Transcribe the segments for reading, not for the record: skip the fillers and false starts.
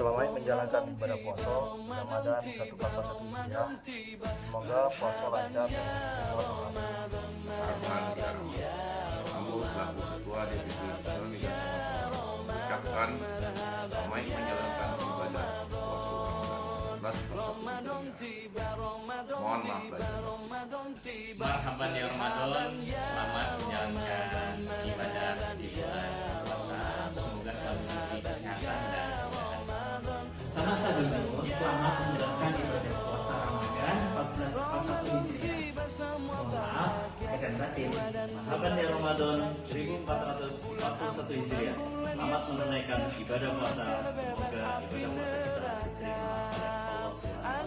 Selama menjalankan ibadah puasa Ramadan 1441 Hijriah, semoga puasa lancar dan berjalan Kamu selaku ketua DPD Indonesia mengucapkan selamat menjalankan ibadah puasa Ramadan 1441 Mohon maaf lahir. Marhaban ya Ramadan, selamat menjalankan ibadah di bulan puasa. Semoga selalu diberi kesehatan dan kemudahan. Sama Sadulur, selamat menjalankan ibadah puasa Ramadan 1441 Hijriah. Mohon maaf lahir dan batin. Marhaban ya Ramadan 1441 Hijriah. Selamat menunaikan ibadah puasa. Semoga ibadah puasa kita diterima oleh Allah SWT.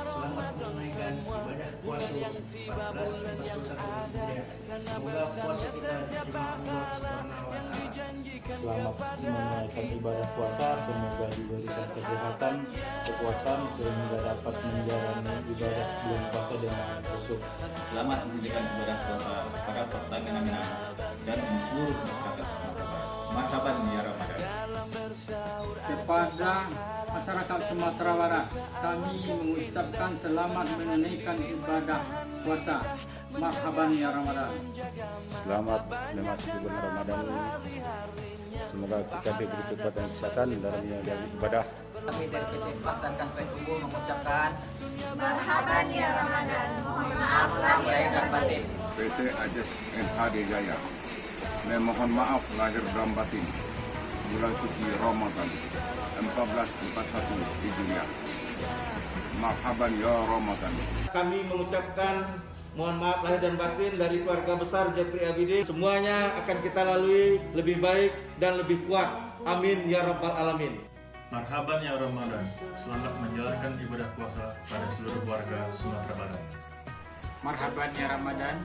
Selamat menunaikan ibadah puasa 1441 Hijriah. Semoga puasa kita diterima Allah SWT. Selamat menunaikan ibadah puasa, semoga diberikan kesehatan, kekuatan sehingga dapat menjalani ibadah bulan puasa dengan khusyuk. Selamat menunaikan ibadah puasa pada Pertamina Minang dan seluruh masyarakat Sumatera Barat. Marhaban ya Ramadan. Kepada masyarakat Sumatera Barat, kami mengucapkan selamat menunaikan ibadah puasa. Marhaban ya Ramadan. Selamat memasuki bulan Ramadan. Semoga kita diberi kekuatan kesehatan dalam ibadah. Kami dari PT PAS dan Kanpai Tubuh mengucapkan Marhaban ya Ramadan. Mohon maaf lahir dan batin. PT Ajes NHD Jaya memohon maaf lahir dan batin bulan suci Ramadan 1441 Hijriah. Marhaban ya Ramadan. Kami mengucapkan mohon maaf lahir dan batin dari keluarga besar Japri Abidin. Semuanya akan kita lalui lebih baik dan lebih kuat. Amin ya rabbal alamin. Marhaban ya Ramadan. Selamat menjalankan ibadah puasa pada seluruh warga Sumatera Barat. Marhaban ya Ramadan.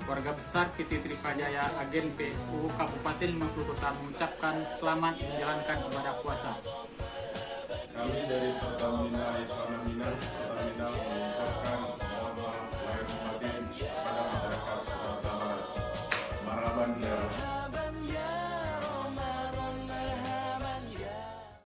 Keluarga besar PT Tripajaya Agen PSU Kabupaten Maluku Kota mengucapkan selamat menjalankan ibadah puasa. Kami dari Pertamina Iswana Minang, Pertamina